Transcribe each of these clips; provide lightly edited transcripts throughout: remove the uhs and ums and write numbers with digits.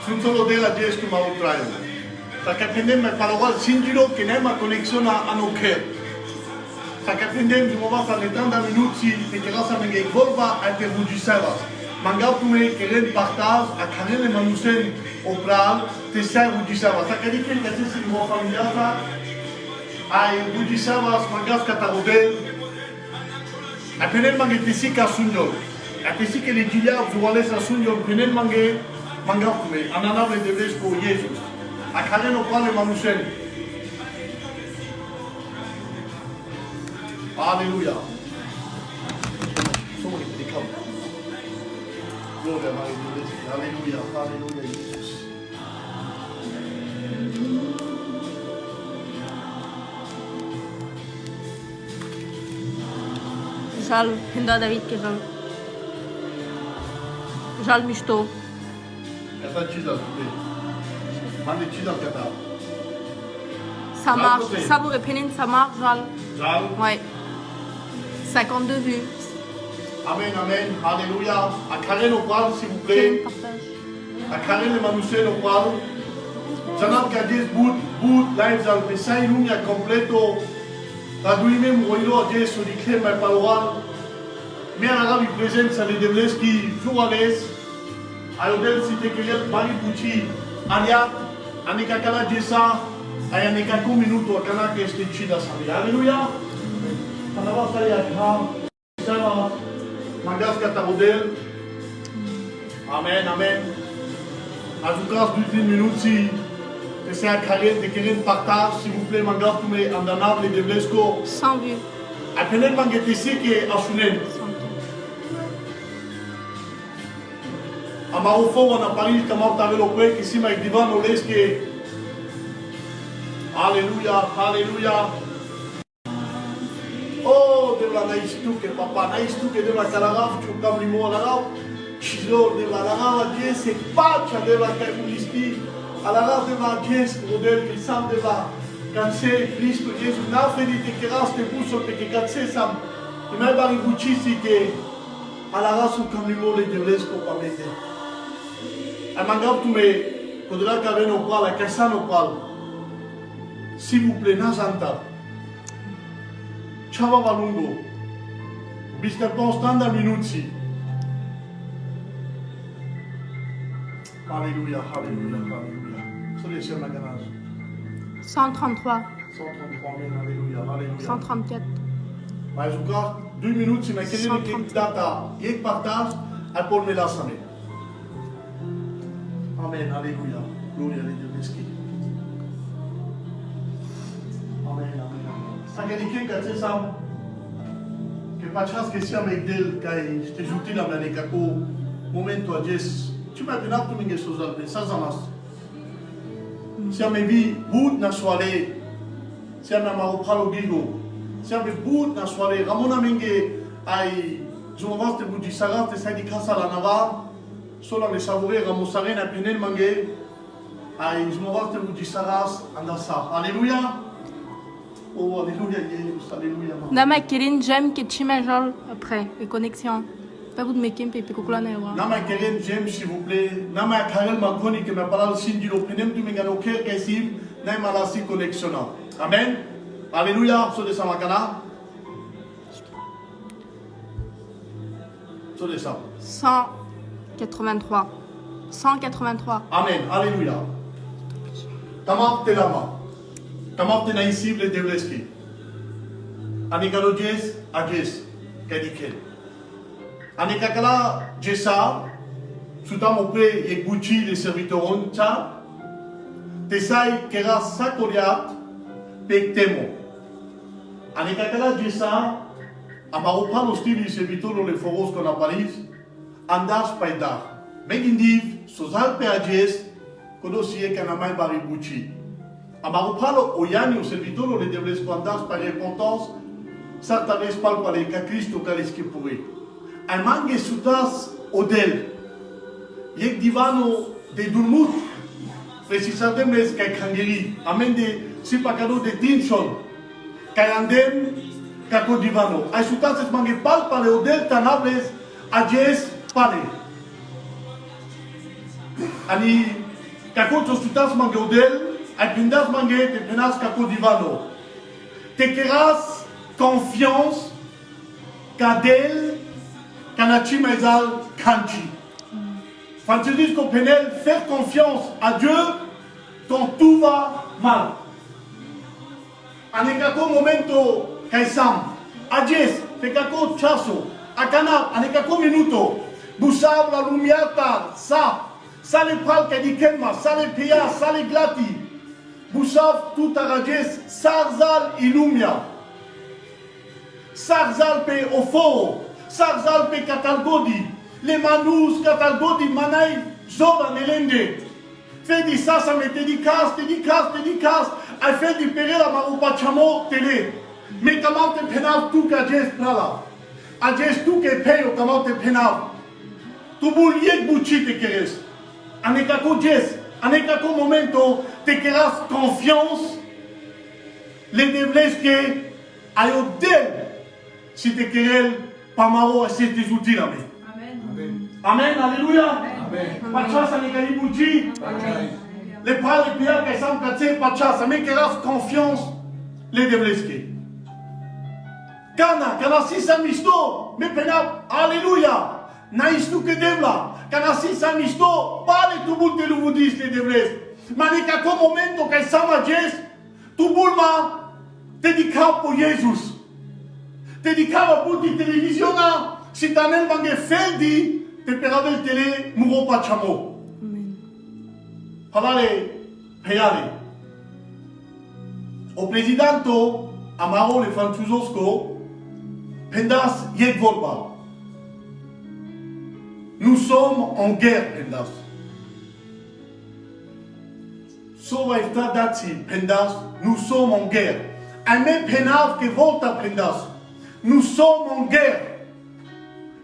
Sunt solo della Jes che ma utraio. Perché prendem parola singolo che non ha connessione a no ker. Perché prendem di nuovo a 30 minuti e che rasa me volva a te bugisava. Mangau me che ren partage a canele manusen opral te sai bugisava. Perché di che si nuova familiata ai bugisava mangas catarodel. A prendem mangi tesica sunjo. A tesica le gilia zuales a sunjo prendem mangi mangau me anana le deves pour Jesus. A canele opral manusen. Alléluia. Sono di campo. Gloria a Maria. Alléluia. Alléluia Jésus. Žal, hinda David ke žal. Žal mišto. Esta cida, mande cida kata. Ça marche, ça vous répétez, ça marche, Jal. Jal. Ouais. 52 vues. Amen, amen. Alléluia. À Karen au poil, s'il vous plaît. À Karen le Manouchen au poil. Janat Kadis, bout, live, al pesai lumia completo. Traduime moilo a Jesu di crema e parola. Me alla vi presenza di Devleski, Juales. Ayodel si te queria bari buci. Alia, anika kala Jesa. Ay anika ku minuto akala que este chida sabi. Alléluia. Panava sai akha. Sama mangas katarudel. Amen, amen. Ajukas 12 minuti. C'est un carré de querer partage, s'il vous plaît, mangas tout mais andanable de Blesco. 100 vues. Appelez mangetesi que asunen. Amarofo on a parlé de comment t'avais le prêt, que si ma divan au lesque. Alléluia, alléluia. Oh, de la naïstu que papa, naïstu que de la calaraf, tu comme limo à la raf. Chizo de la raf, Dieu c'est pas de la caïmulisti. A la raf de la Dieu, modèle qui semble de la cancer, Cristo, Jésus, n'a fait des déclarations de pouce, que cancer, ça. Et même dans les bouchis, c'est que à la race, comme limo, les devlesco, pas m'aider. A mangab tu me, podrá caber no qual, a casa no qual. S'il vous plaît, Nazanta. Chava Valungo. Bisca Constanda Minuti. Alléluia, alléluia, alléluia. Sur les cieux, Maganage. 133. 133, alléluia, alléluia. 134. Mais je crois 2 minutes, si ma question est data, et partage, à Paul Mélassane. Amen, alléluia. Gloria a Dieu. Amen, amen. Sangadike, quand c'est ça, que pas de chance que si avec d'elle, quand je t'ai jouté la manekako, momento à Jess, tu m'as donné tout le monde sur ça, ça zamas. Si on me dit, bout na soirée, si on m'a repris au gigo, si on me bout na soirée, Ramona Mingue, aïe, je m'avance de bout du sagat, de syndicat à la Navarre, solo le savourer, Ramosare, na penel mangue, aïe, je m'avance de bout du sagas, andassa. Alléluia. Oh, alléluia, Jésus, alléluia. Nama Kirin, j'aime que tu m'as Jal après, les connexions. Pas vous de me kimper, puis coucou la newa. Nama Kirin, j'aime, s'il vous plaît. Nama Karel Manconi, que m'a parlé de l'opinion du Mégano Ker, Kessim, Nama Lassi Connexiona. Amen. Alléluia, so de Samakana. So de ça. 183. 183. Amen, alléluia. Tamam telama. Tamam tenaïsible de Devleski. Anikalo Jes, a Jes, Kadikel. Anikakala Jessa, Soutam Opé et Bouchi, les serviteurs, Tcha, Tessai Kera Sakoriat, Pectemo. Anikakala Jessa, Amaropa, los stili serviteurs, les foros qu'on a Paris, Andas Paidar. Megindiv, Sozal Peajes, Kodosie Kanamai Baribuchi. Amaropalo Oyani, o servitoro, le devles quantas par repentance, Satanes palpale, ca Cristo caleski puri. Almange sutas odel. Yek divano de Dulmut, precisadem les ca Kangeri, amende si pacado de Tinson, Kayandem, Kako divano. Ay sutas es mangue palpale odel tanables, ajes pale. Ani Kako tosutas mangodel, a pendas mangue, te penas kako divano. Te keras confiance, kadel, kanachi maizal, kanchi. Francisco Penel, faire confiance à Dieu quand tout va mal. Anekako momento kaisam, ajes, tekako chaso, akana, anekako minuto, busab la lumiata, sa le pral kadikenma, sa le pia, sa le glati, busab tout arajes, sarzal ilumia, sarzal pe ofo, sarzal pe katalgodi, les manous katalgodi manai zola nelende. Fais dit ça me dédicace, a fait du péril à Maroupachamo télé. Mais comment te pénal tout qu'à Jess Prala? À Jess tout que paye au comment te pénal. Tu boulier bouchi te queres. Anekako Jess, anekako momento te queras confiance. Les déblés que ayodel si te querel pamaro à ces outils là. Amen, alléluia. Pachas anekali bouchi. Les pras, les pierres, les sam katse, pachas, ça met keras confiance, les déblesqués. Kana si samisto, me pena, alléluia. Naïstou que devla, kana si samisto, pas les tubul de l'ouvudis, les déblés. Manika comme momento que sama jes, tubulma, te dicap pour Jésus. Te dicap pour la télévision, si t'anel bange feldi, te peravel télé, mouro pachamo. Palale, peyale. O presidento, amaro le franchusosco, pendas yek volba. Nous sommes en guerre, pendas. Sova esta datsi, pendas, nous sommes en guerre. Ame penav que volta, pendas. Nous sommes en guerre.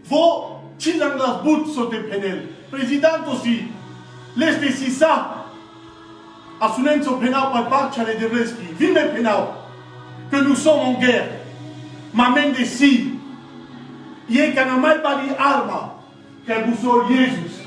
Vo, chilanglas but sote penel. Presidente aussi, laisse si ça. Asunenzo penal par parcha les devreski, vime penal, que nous sommes en guerre. M'amène de si, yé kanamai bali arma, que buso Jésus.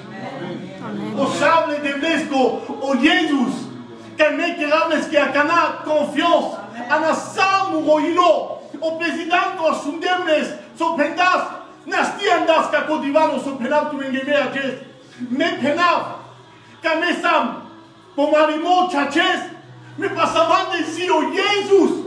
O sable de devresco, o Jésus, que me querables que a cana confiance, ana samu roilo, o presidente o sundemnes, so pendas, nasti andas kako divano, so penal tu mengeme a jes, me penal, que me sam, pour marimo chaches, me pasaban de si o Jésus.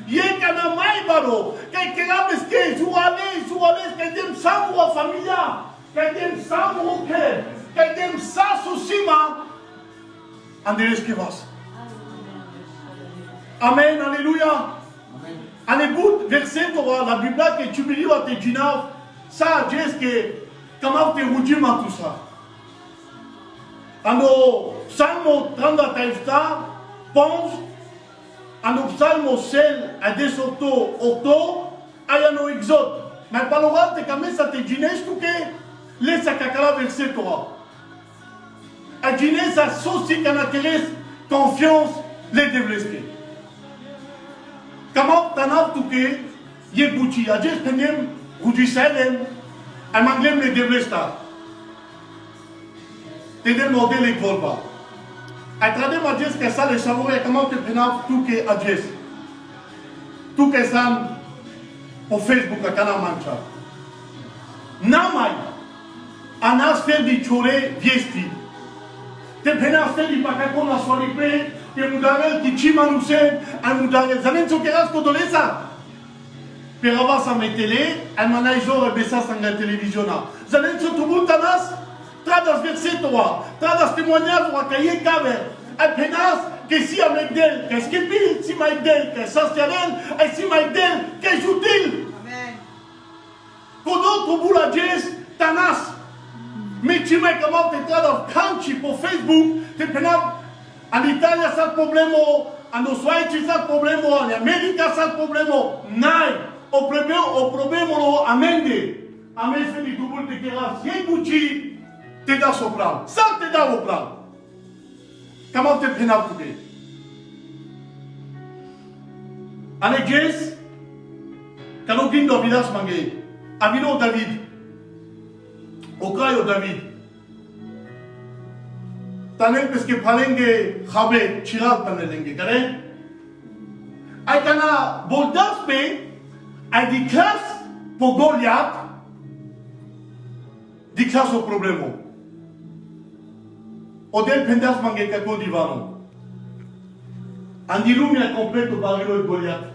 Ye kana mai baro, que queramos que suales, que dem samu a familia, que dem samu o que dem sa susima, Andrés que vas. Amen, alléluia. Alléluia, verset Torah, la Bible que tu me lis à tes dinav, ça, Jésus que, comment te roudima tout ça. Ano Salmo 33, pense, ano Salmo 6, a 18, 8, ayano Exode. Mais parlera de quand ça te dîner, tout que, laisse à kakala verset Torah. A dîner, ça sauce qu'en intéresse, confiance, les développés. Comment t'en as tout que, yé bouti, a juste penem, roudi salem, a manglem les développés. Te demandé les volba. A travers ma Dieu que ça les savourer comment te prendre tout que à Dieu. Tout que ça au Facebook à Kana Mancha. Namai anas fait du choré viesti. Te prendre fait du pakako na swalipe, te mudarel ki chimanusen, a mudarel zanen sokeras kodolesa. Per avoir sa metele, a manager besa sanga televisiona. Zanen sotubutanas tradas verset Torah, tradas témoignages ou akaye kaver, apenas que si amegdel, que skipil, si maigdel, que sastiarel, et si maigdel, que jutil. Amen. Kodo tobula jes tanas. Mais tu m'as comment te tradas kanchi pour Facebook, te penal en Italie ça problemo, en Australie ça problemo, en Amérique ça problemo. Nai, au problemo amende. Amen fait du double de keras, yeguchi. Te da son plan, ça te da au plan. Comment te pénal trouver? Avec Jess, quand on vient dans le village mangé, Abino David, au Krayo David, Tanel parce que palenge habe chiral tanelenge, kare? Ay kana boldaspe ay di classe pour Goliath, di classe au problème. Odel pendas mange kako divano. Andilum ya completo barilo e Goliath.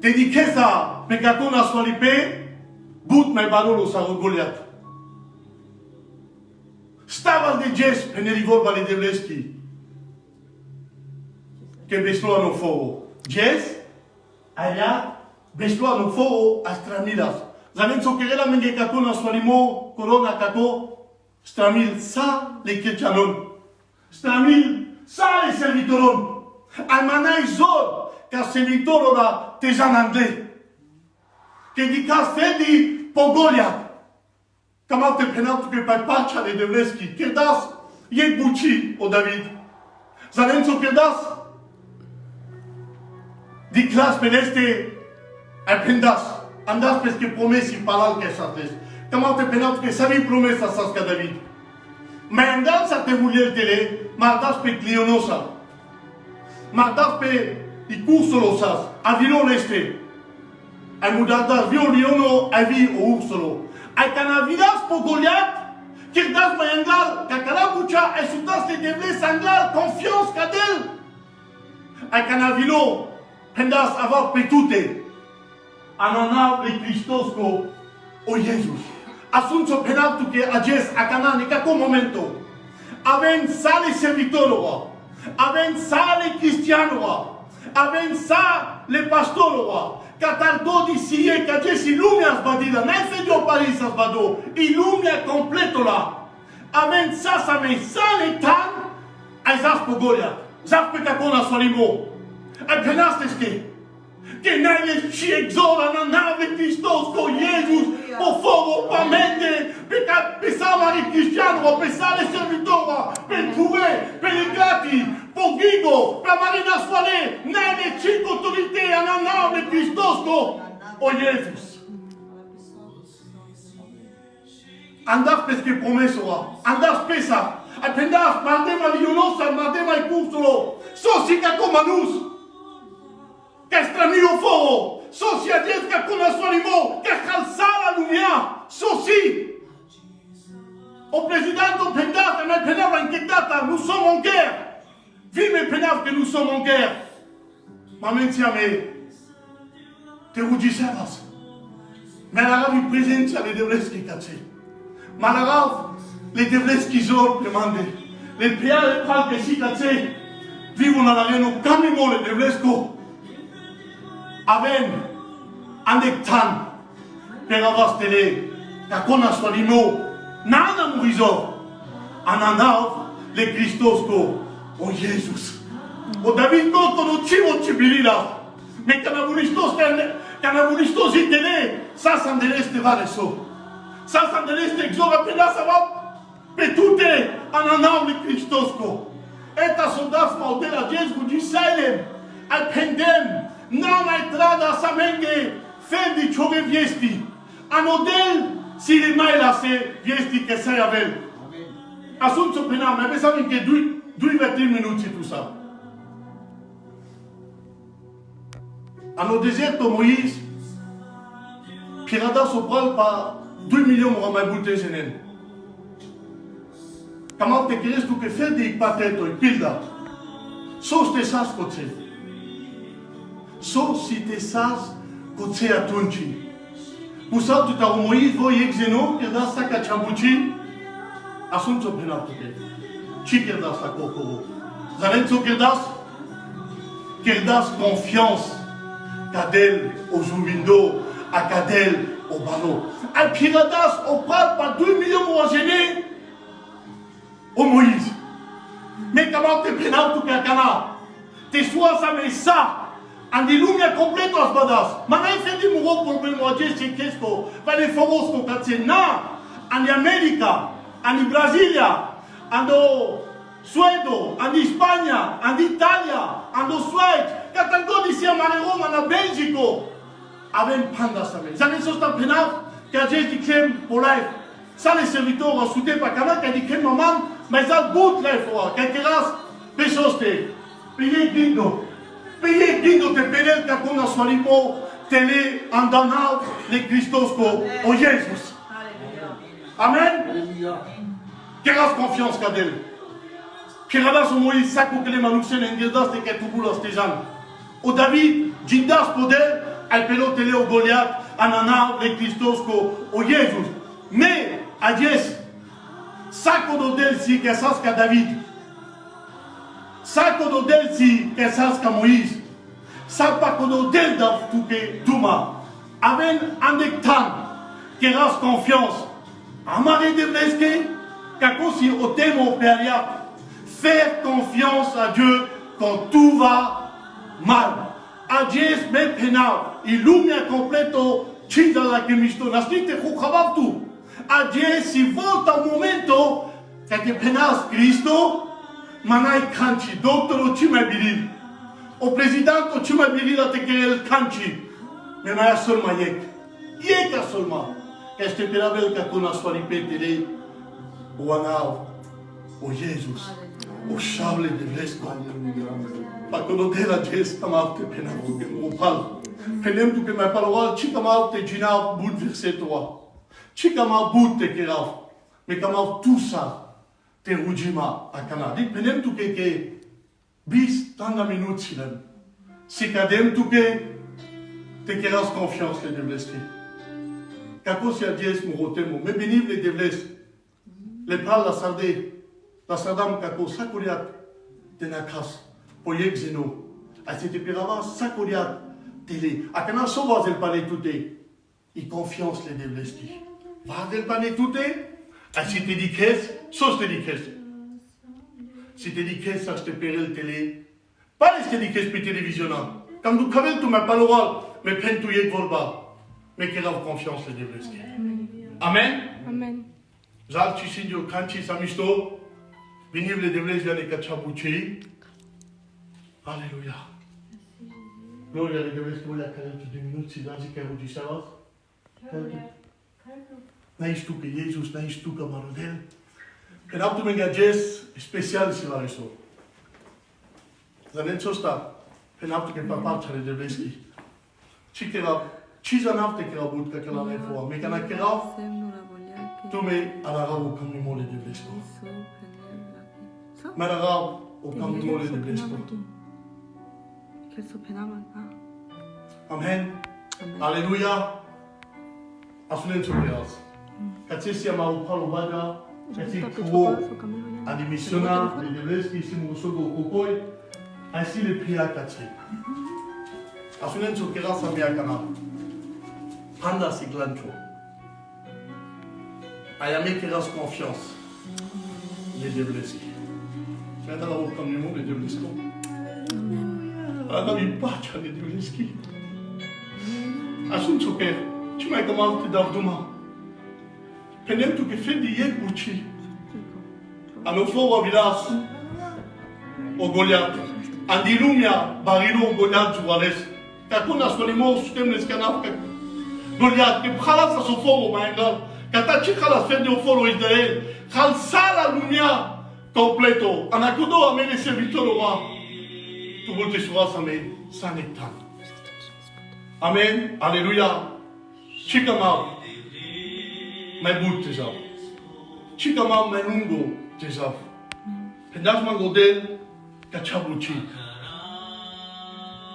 Te di kesa pe kako na swalipe, but mai barolo sa Goliath. Stava de jes penerivo vale de vleski. Che beslo no fogo. Jes allá beslo no fogo astramilas. Zanen so querela menge kako na swalimo corona kako stramil sa le ketchanon. Stramil sa le servitoron. Almanai zor ca servitoro da tejan anglais. Che di cas fedi pogolia. Comment te penalt que pa pacha de devleski. Kedas ye buci o David. Zanen so kedas di clas peneste apendas andas pesque promesi palal que sates. Comment te penalt que savi promesa sasca David. Ma andas sa te muliel tele, ma andas pe clionosa. Ma andas pe i cursolosas, avilo leste. Ai mudadas violiono avi o ursolo. Ai canavidas po Goliath, kirdas ma angal, kakala bucha, ai sutas te devle sangal, confiance kadel. Ai canavilo, pendas avoir petute. Anana le Cristosco o Jesus. Asunto penaltu que ajes akana ni kako momento. Aven sale servitoro. Aven sale cristiano. Aven sa le pastoro. Catardo di sie que ajes ilumia badida. Nai fedio Paris bado. Ilumia completo la. Aven sa me sale tan. Aizas pogolia. Zap pe kakona solimo. Ai penasteste. Que nadie ci exora na nave Christos con Jesus, po fogo, pa mente, pensava di cristiano, pensare servitore, per trouver, per i grati, po gigo, per marina soale, nadie ci autorità na nave Christos con Jesus. Andas pesche promesso, andas pesa, appendas, mandema lionosa, mandema il cursolo, so sica comanus. Castramiro fogo, sociedade con la soalimo, que calçar a lumia, soci. O président Pendaf, mais Pendaf inquiétata, nous sommes en guerre. Vive Pendaf que nous sommes en guerre. Ma menziame, te ruggisevas. Ma la ravi presenza le devleski cazzi. Ma la rav le devleski zor demande. Le pia le pal che si cazzi. Vivono all'areno camimo le devlesko. Aven andek tan per avastele kakona swalimo nana murizo ananav le Christosco o Jesus o David goto no chivo chibilila me canaburistos itele sa sandeleste vale so sa sandeleste exora pedasa va petute ananav le Christosco eta soldas maudela Jesus di Salem al pendem Nama entrada sa menge fendi ciove viesti. Anodel si le mai la se viesti che sei avel. Asunto penam, ma pensavo che 2-3 minuti tu sa. Ano deserto Moïse, pirada sopral pa 2 millions de mai bulte genen. Comment te queres tu que fendi pateto e pilda. Sos te sas coche. So si te sas coce atunci. Pusat tu ta Moïse voi exeno que da sa cachambuci. Asunto penalto que. Ci que da sa coco. Zarenzo que das confiance. Cadel au zumindo, a cadel au ballon. Al piradas au pral par 2 millions de gênés au Moïse. Mais comment te penalto que cana? Te sois sa mesa. Andilumia completo as badas. Ma non fendi muro problema a gesti questo. Va le fogosco cazena. Andi America, andi Brasilia, ando Suedo, andi Spagna, andi Italia, ando Schweiz. Catangoni sia mare Roma na Belgico. Aven panda sa me. Zanen sosta penal che a gesti clem polai. Ça, les serviteurs ont soutenu par Kana qui a dit que maman, mais ça bout là, il faut. Quelqu'un là, pesos te. Payez dindo. Payez dindo te pénel quand on a soigné pour télé en donnant les Christos au Jésus. Amen. Quelle confiance qu'a d'elle. Qui rabas au Moïse, ça qu'on les manoussés, l'ingédas, les ketoubulas, les gens. Au David, Jindas Podel, al pelo télé au Goliath, anana, les Christos au Jésus. Mais, à Dieu, ça qu'on a si que ça qu'à David, ça qu'on a si que ça qu'à Moïse, ça pas qu'on a dans tout que Douma, avec un temps qui reste confiance, à Marie de Blesque, qu'à cause au thème au Péria, faire confiance à Dieu quand tout va mal. À Dieu, même pénal, il lumia completo, chida la que misto, nascite tout. A Dieu si volta un momento che te penas Cristo manai canci dottoro ci mai biril o presidente ci mai biril a te che il canci me mai solma yek solma che ste perabel che con la sua ripetere o anao o Jesus o chable de Vesco pa conoscere la gesta ma te penavo o pal penem tu che mai parola ci chiamavo te ginao bud versetto Chikama boute kerav, mais kama tout ça, te rujima à Canada. Dit penem tu que bis tanda minute silem. Si kadem tu que te keras confiance les devlesti. Kako si a dies murotemo, mais bénible les devles. Les pral la sardam kako sakuriat te nakas, poyek zeno. A cette pirava sakuriat télé. A kana sovaz el palais touté. I confiance les devlesti. Va del pane tutte? E si ti dices, sos te dices. Si te dices, ça te pere le télé. Pas les te dices pe télévisionnant. Quand tu cavel tu m'as pas le rôle, mais peine tu y volba. Mais qu'elle a confiance les devleski. Amen. Amen. Zal ci signo canci samisto. Venir les devles viene cachabuchi. Alléluia. Gloria les devles pour la 42 minutes, si dans y caru du sabbat. N-ai tu că Iisus, n-ai tu că Marodel. Când am tu mengages special si la eso. Zanențo sta, când am tu că papa ce de Veschi. Ci zanavte că la but că la refoa, me kana că tu me alarau o camimole de Vesco. Me alarau o camimole de Vesco. Amen. Aleluia. Asunențo creas. Că ți am au palo baga, că ți cu adimisiona de devleski si musogo kokoi, ainsi le pria kachi. Asunențo creas a mea kana. Panda siglancho. Ai ame creas confiance. Les devleski. C'est dans la communion des devleski. Ada mi pace de devleski. Asunențo că tu m'as commandé d'avduma. Penem tu que fait d'hier bouchi. À nos forts villages, au Goliath. Andilumia, Barilo, Goliath, Juarez. Quand on a son mot, système l'escanaf, Goliath, que pralas à son fort au Maïgal. Quand tu as la fête de fort au Israël, quand ça la lumia completo. En acudo à mes serviteurs au roi. Tu volte sur ça, mais ça n'est pas. Amen. Alléluia. Chikama. Mai but tezav. Chikama mai lungo tezav. Pendas mangodel kachabuchi.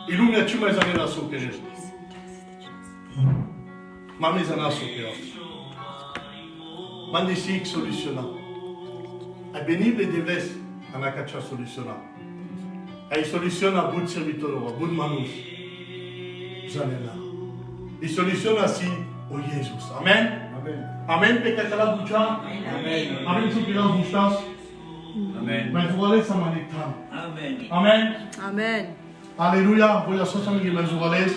Ilumia chuma zanela sokere. Mame zana sokera. Mandisik solutiona. A benible devles anakacha solutiona. Ai soluciona but servitoro, but manus. Zanela. Il soluciona si o Jesus. Amen. Amen, pe kakala bucha. Amen. Amen, tu kira bustas. Amen. Mais voile sa manitam. Amen. Amen. Amen. Alléluia. Voya sosa mi mais voile.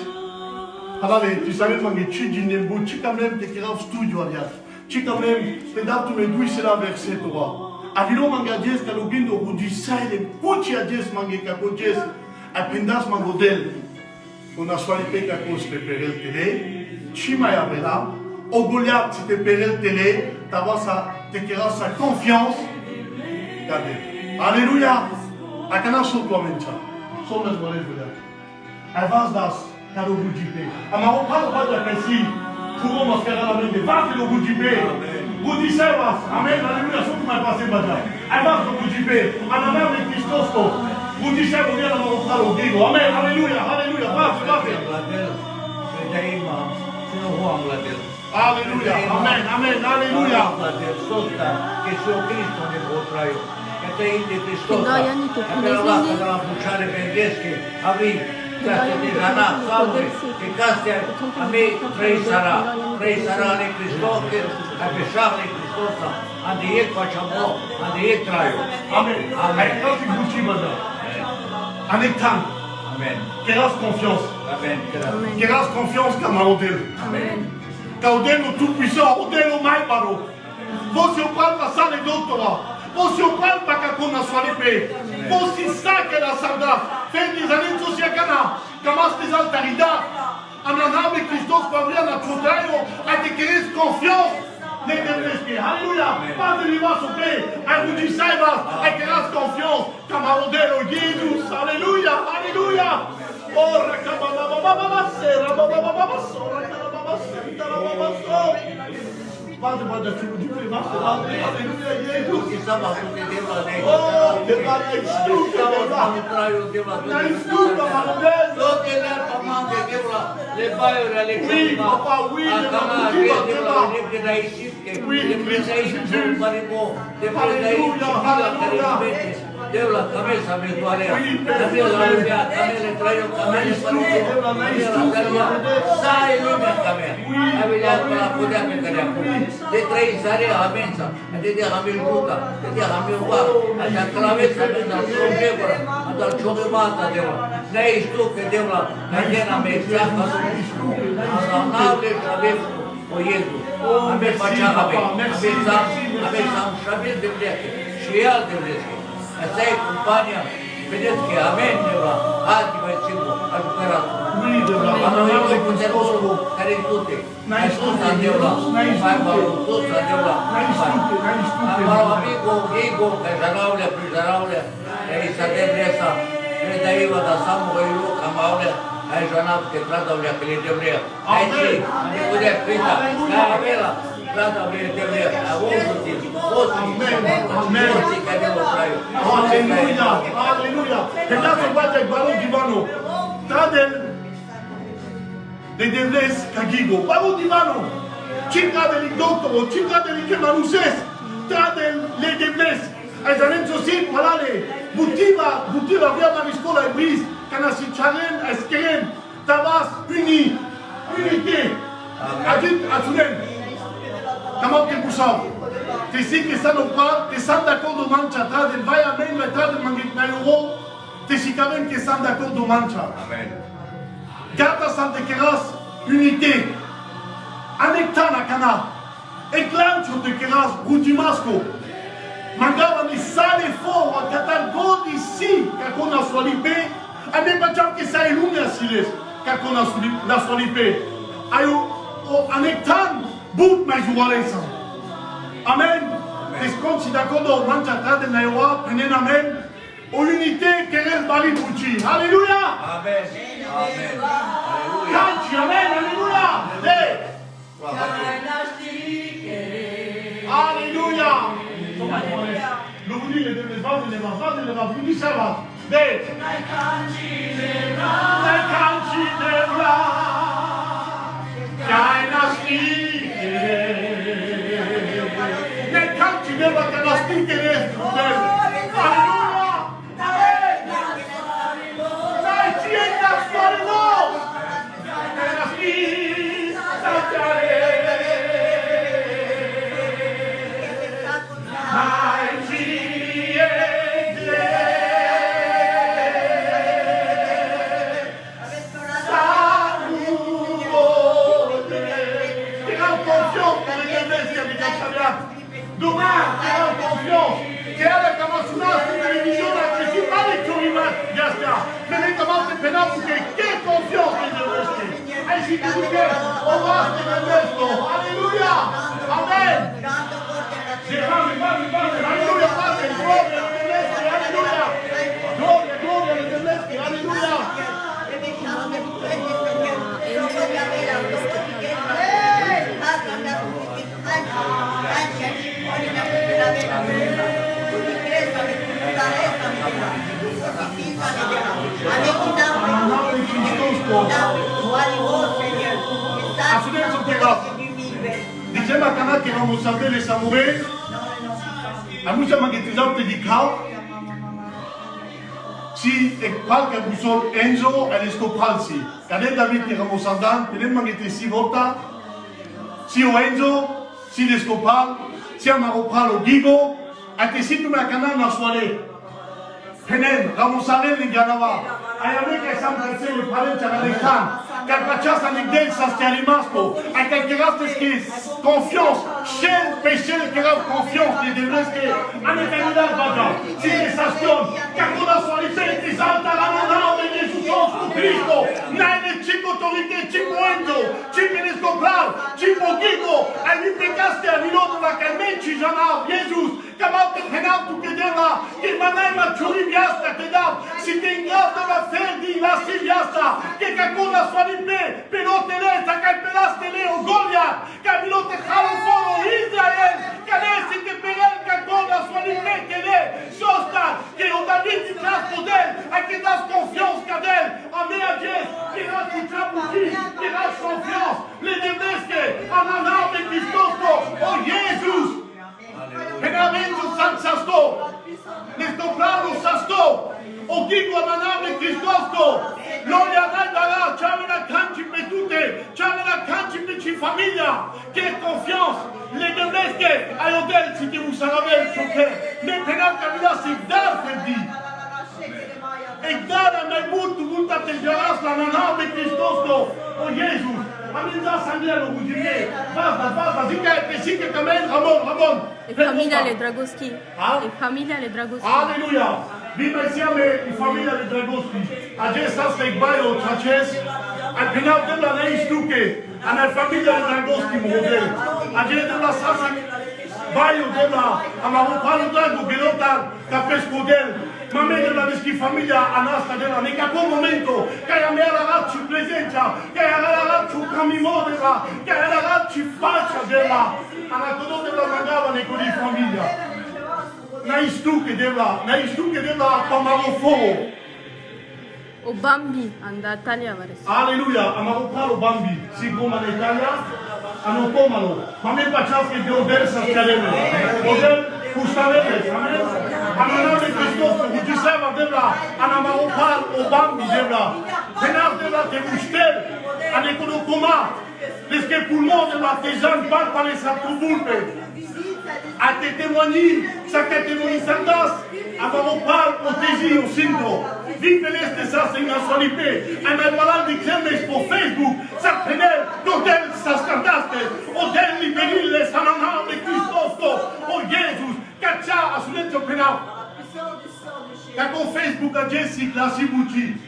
Alale, tu savais mangi tu dîner bu, tu quand même te kira studio alias. Tu quand même te dab tu me douis c'est la verset toi. Avilo manga dies ka logindo bu du sai le puti a dies mangi ka ko dies a pendas mangodel. On a soigné pe ka ko se perel télé. Chima ya bela. Au Goliath, c'était perel télé, te quedas sa confiance. Alléluia. Akana so toi mencha. So mes vole vole. Avance das karo bujipe. Amaro pas de pensi. Pour moi faire la main de vente le bujipe. Budi servas. Amen. Alléluia. So tu m'as passé baja. Avance le bujipe. Anama de Christos. Budi servas dia na maro falo digo. Amen. Alléluia. Alléluia. Va. Alléluia. Amen. Amen. Alléluia. Да, я не тут. Queras confiance camarade. Caudel o tout-puissant, Odel o mai baro. Você o pai passar de doutora. Você o pai para que a sua lipe. Você saca da saudade. Fez des années de sociacana. Camas des altaridades. Ananame Christos Pavlia na Chotaio. A te queres confiance. Alléluia. Pas de l'image au paix. A vous dit saibas. A queras confiance. Camarade o Jesus. Alléluia. Alléluia. Oh, rakababa sera baba sora. Padre, guarda, ci vuoi dire, ma alleluia, Gesù. Oh, che vale il studio, oui, papa, oui, Deus la cabeza virtualera, también la Biblia, también le traigo también sai lumea también, Biblia para poder meter de traer sare a mensa, de dia a minuta, de dia a minuta, a la cabeza de la problema, a la chomata de la, nei stu que de la, la llena me saca, a la nave cabeza o Jesús, a me fachaba me, a me sam șabil de pleacă, și el de pleacă. Asta e compania, vedeți că amen, Deula, alții mai ținut, ajucărat. Am noi puterul care e tute, ai spus la Deula, mai valul, tot la Deula. Am amigo, Gigo, că jaraulea, prijaraulea, ei să de vresa, predaiva da samo i luk, am aulea, ai janat că tradaulea, că le devrea. Ai ce, ne putea prita, ca avela. Alléluia, alléluia. Regarde ce bate ballon divano. Tradel de devles kagigo. Ballon divano. Cinca de doctoro, cinca de kemanuses. Tradel le devles. Aizanem sosit palale. Butiva via mariscola e bris. Canasi chalen eskelem. Tabas unité. Adit atunen. Comment que vous savez? Tu sais que ça non pas, tu es d'accord de mancha, tu vai à même le tas de mangit na euro, tu sais quand même que ça d'accord de mancha. Amen. Garde sante keras unité. Anectana kana. Eclancho de keras brutimasco. Mangava ni sale fort, a catal god ici, qu'on a solipé, a même pas que ça est lumia siles, qu'on a solipé. Ayo anectan. Bout mais joualensa. Amen. Est-ce qu'on s'y d'accord dans manchata de naïwa, penen amen. Au unité qu'elle bali bouchi. Alléluia. Amen. Amen. Canti, amen. Alléluia. Alléluia. Le vous dit les deux va, vous dit ça va. Dei. Canti devra. Canasti. Ne canti della canasticere. Alleluia. Dai ci è da fare no. Canasti. Sacare. Dai ci Demain, tu as confiance. Tu as la commencement de télévision, je ne suis pas les tourimas, Gaston. Mais les commandes de pénal, vous avez quelle confiance que je veux acheter. Ainsi que vous faites, on va se mettre. Alléluia. Amen. Dice Makana che non sapere le samure, a mucha mangetizar te dicao, si e qualche busol Enzo e le scopalsi, cadè David che ramo sandan, per mangetizar si volta, si o Enzo, si le scopal, si amaropalo gigo, a te si tu Makana na soirée. Penen, ramo sandan li ganava. Ayame che sempre se le parenti americani, che faccia sanigdel sa stiarimasco, a che geraste che confiance, scel pesce che era confiance di devesche, a ne candidat bagia, si che sastione, che con la sua licenza esalta la nave di Gesù Cristo, nelle cinque autorité, cinque enzo, cinque ne scoplar, cinque gigo, a gli peccaste a Milano la calmenci giana, Gesù, che va che penal tu che deva, che manai ma ciuri viasta che da, si che in grado la Ferdi, la Silviasta, che con la sua lippe, però Teresa, che pelaste Leo Goliath, che milote Halo Foro Israel, che lei si che per elle, che con la sua lippe, che lei, sosta, che o David di traspo d'elle, e che das confiance qu'elle, a me a Dieu, che la tu trabuti, che la confiance, le devesche, a la nave Christos, oh Jésus, Penamento San Sasto, ne sto bravo Sasto, o dico a nave Cristosto, non gli arrenderà, c'è una canci per tutte, c'è una canci per ci famiglia, che confiance, le devesche, a l'hotel si che vous savez ce che, ne penal caminasse dar per di. E dare mai molto attengeras la nave Cristosto, o Gesù, a mezza sanglielo, vous dite, basta, si che camen, Ramon. E famiglia le Dragoschi. E famiglia le Dragoschi. Alleluia. Viva insieme in famiglia di Dragoschi. A Gesù stai baio traces. Al final della lei stuche. Alla famiglia di Dragoschi model. A Gesù della sasa baio della Amarupano Drago Gelota Capesco del. Ma me della deschi famiglia anasta della ne capo momento che a me la racci presenza che a la racci camimo della che a la racci faccia della alla codo della mandava ne con famiglia. Naistuche della Pamarofo. O Bambi, anda a Italia vares. Alleluia, Amarofalo Bambi, si come in Italia, hanno comalo. Ma me facciamo che Dio versa scalene. Model Custavele, amen. Amaname Cristo, che ci serva della Anamarofal o Bambi della. Penar della te mustel, anecono coma. Perché pulmon della tejan par par les satubulpe. A te témoigner, ça que témoigner santas, avant parle au tési au sinto. Vive l'este ça c'est une solité. Un malade de Clemens pour Facebook, ça prenait d'hôtel ça scandaste. Hôtel libéril les sanana de Christosto. Oh Jésus, caccia a sull'etto penal. Kako Facebook a Jesse clasi buci.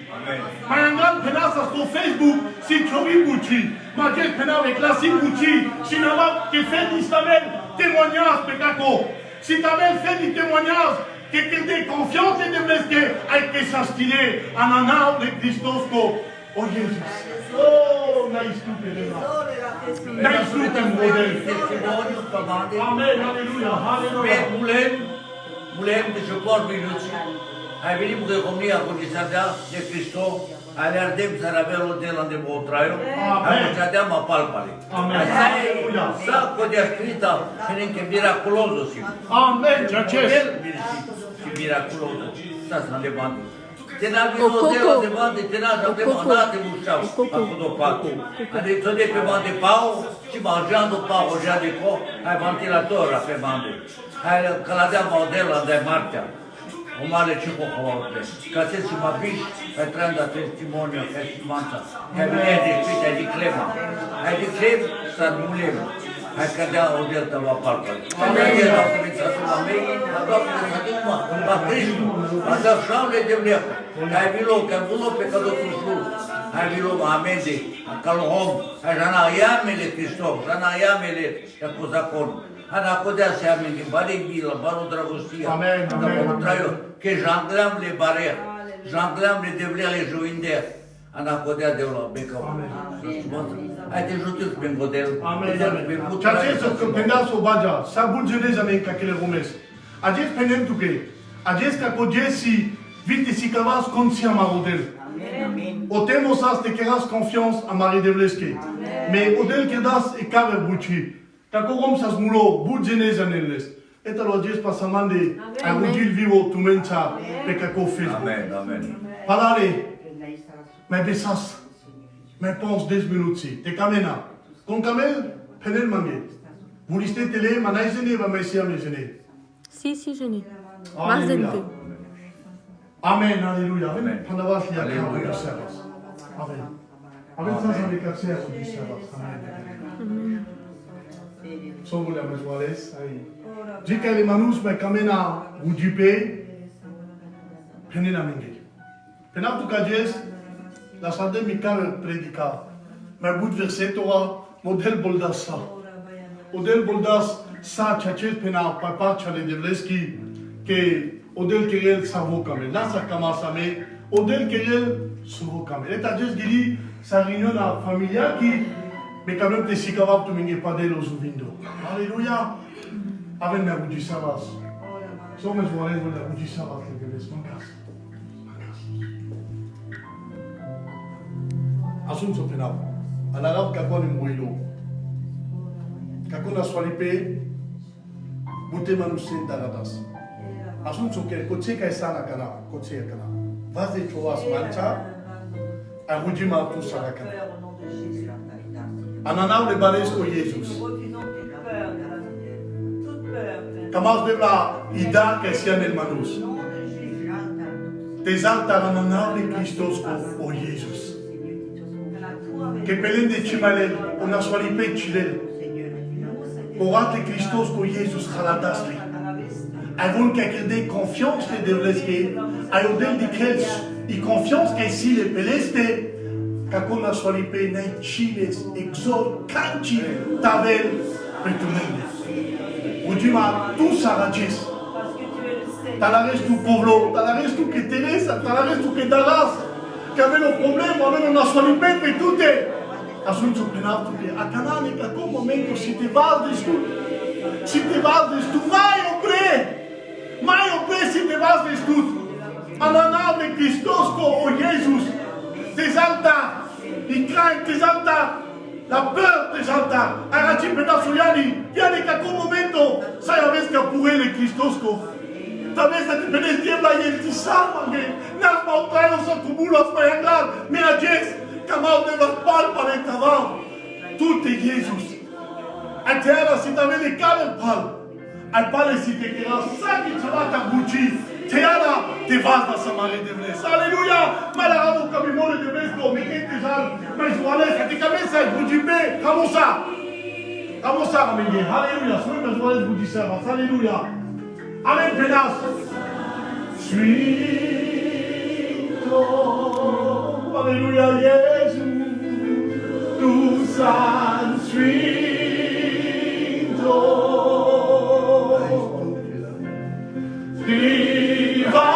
Ma un gran penasa sto Facebook si trovi buci. Ma che penave clasi buci, si n'ava che fedi stavel témoignage de Kako. Si t'avais fait du témoignage, que tu aies confiance et de blesser, avec que ça stylé, en un arbre de Christos. Oh Jésus. Oh, naïstupe de là. Naïstupe de modèle. Amen, alléluia, alléluia. Mulem de suport minuți. Ai venit cu economia cu disardea de Cristo, ai ardem să avem de la de Botraio, ai să ma palpale. Amen. Alleluia. Sa cu de scrita, che miraculoso si. Amen, Giaces. Si miraculoso. Sa să ne bani. Te n-a vino de bani, te n-a de mandate mușau, acolo pato. Ai să de pe bani de pau, și mangiando pau, já de co, ai ventilator pe bani. Hai că la dea modelul de Martea. O mare ciuco hovolte. Ca se si mă biși, ai tranda testimonio, ai simanța. Ai vine de spite, ai de clema. Ai de clem, să mulem. Hai că dea o delta la palpa. Hai de la să la mei, a dat de sadima, la Cristo. A dat șaule de mleacă. Hai vilo, că bulo pe cădotul șur. Hai vilo, amende, calhom. Hai jana iamele Cristo, jana iamele, ca cu zaconul. Ana podea să ameni bare bila, baro dragostia. Amen, amen. Traio, că jangleam le bare, jangleam le devlea le joinde. Ana podea de la beca. Ai te jutit pe model. Amen. Ceea ce pendați o bagea, să bulgenezi ane ca kele romes. Acest penem tu că, acest ca cogesi Vite si cavas conscient marodel. O temosas te queras confiance à Marie de Vleske. Mais odel kedas e kaver buchi. Kakorom sas mulo budjene zanelles. Et alors Dieu passamande a rudil vivo tu mencha pe kako fez. Amen, amen. Palare. Mais besas. Mais pense 10 minutes si. Te kamena. Con kamel penel mange. Vous listez télé manaisene va mesia mesene. Si, je n'ai. Mas de peu. Amen, alléluia. Amen. Pandavas ya Alléluia. Amen. Amen, ça c'est les quartiers du service. Amen. Somos la mesmoales ahí. Jika le manus me kamena ujipe penena mingi. Penap tu kajes la sande mikar predica. Ma bout verset Torah model boldasa. Model boldas sa chachel pena papa chale devleski que odel kerel savo kamel. Là ça commence à me odel kerel savo kamel. Et tajes gili sa réunion à familia qui mais quand même, tu es capable de me pas de los ouvindo. Alléluia. Avec ma bougie savas. Somos voales de la bougie savas que ves mancas. Asunto penal. A la rab kakon en moilo. Kakon a swalipe. Bute manusen taradas. Asunto que coche que sana kana, coche kana. Vas de choas mancha. A bougie ma tu sana kana. Ananau le bales o Jesus. Kamas de la ida que sia nel manus. Tesalta ananau le Christos o Jesus. Que pelen de chimalel, ona swalipe chilel. Orate Christos o Jesus halatasli. Avon que acredite confiance de devleske, ayodel de kels y confiance que si le peleste kakona swalipe na chiles exo kanchi tavel petumende. Udima tu sarachis. Talares tu pueblo, talares tu que Teresa, talares tu que Dallas, que avait le problème, avait una swalipe petute. Asunto penato que a canale que a momento si te vas de tu mai opre si te vas de tu. Ananable Christosco o Jesus. T'exalta, il craint, t'exalta, la peur t'exalta. Arati pedasuyani, viene que a un momento, sabes que apure le Cristosco. Sabes que te pedes tiempo y el tisama, nas mautanos a cumulos para andar, me a Jes, camal de las palpas de cabal. Tú te Jesús. A tierra si también le cabe el pal. Al pal si te quedas, saque chavata buchi. Teana, te vas a Samaria de Vles. Alléluia. Malheureusement, comme il m'a dit de Vles, comme il était déjà, mais je vois là, c'était comme ça, vous dites, comment ça, Amélie. Alléluia. Soyez mes joies, vous dites ça. Alléluia. Amen, pénas. Suito. Alléluia, Jésus. Tu san suito. Viva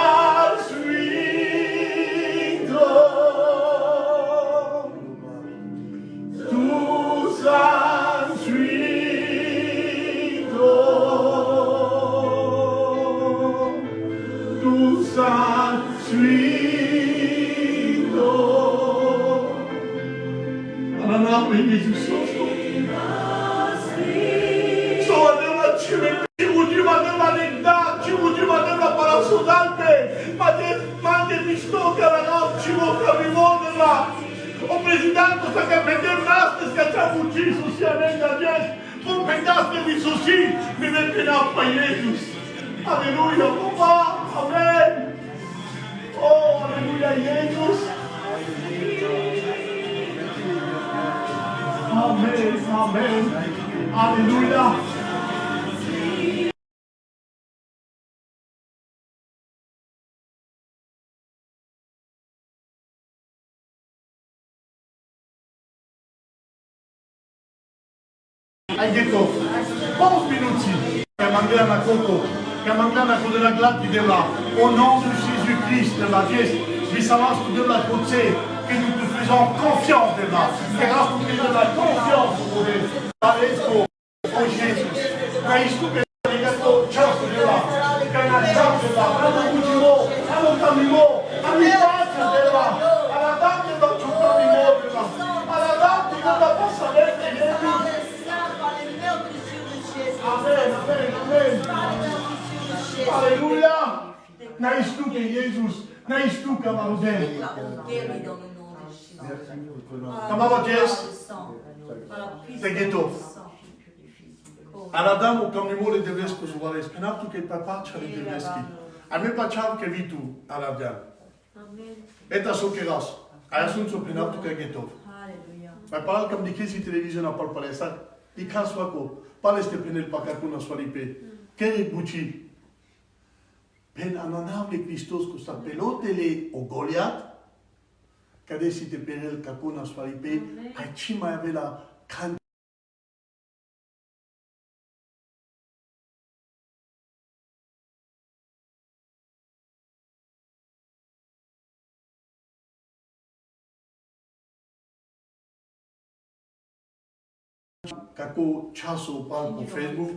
suito, tu san suito, tu san suito. Ananau e Jesus sosto. So adela chime, udi madela negda, udi madela para sudante, mande pistoca la noche, boca vivonela. O presidente sa che veder nastes che c'ha ucciso sia venga gente, non pensaste di sushi, mi venderà a Jesus. Alleluia, papà, amen. Oh, alleluia, Jesus. Amen, amen. Alleluia. Hai detto, pochi minuti, che mangiano a coco, che mangiano a coco della glatti della, au nom de Jésus-Christ, de la Jésus, vi savons de la côté, que nous te faisons confiance de la, que nous te faisons la confiance au Dieu, par l'espoir, au Jésus, que isto que les gâteaux, chance de la, que la chance de la, que nous vous dirons, à mon camino, Alléluia. Naïs tout que Jésus. Naïs tout comme un modèle. Comme Jess. Te ghetto. Adam o kam nimo le deves ko zuvales. Penap tu ke papa chale deveski. A me pa chav ke vitu Adam. Eta sokeras. A sun so penap tu ke ghetto. Ma parle comme di si télévision a parle pas ça. Di kaswa ko. Pas este penel pa kakuna swalipe. Kere buchi. Pen ananable Christos ko sa pelotele o Goliath. Kade si te penel kakuna swalipe. Ai chima avela kan kako chaso parle pour Facebook.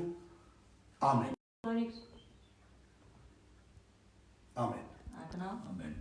Amen. Amen. Amen.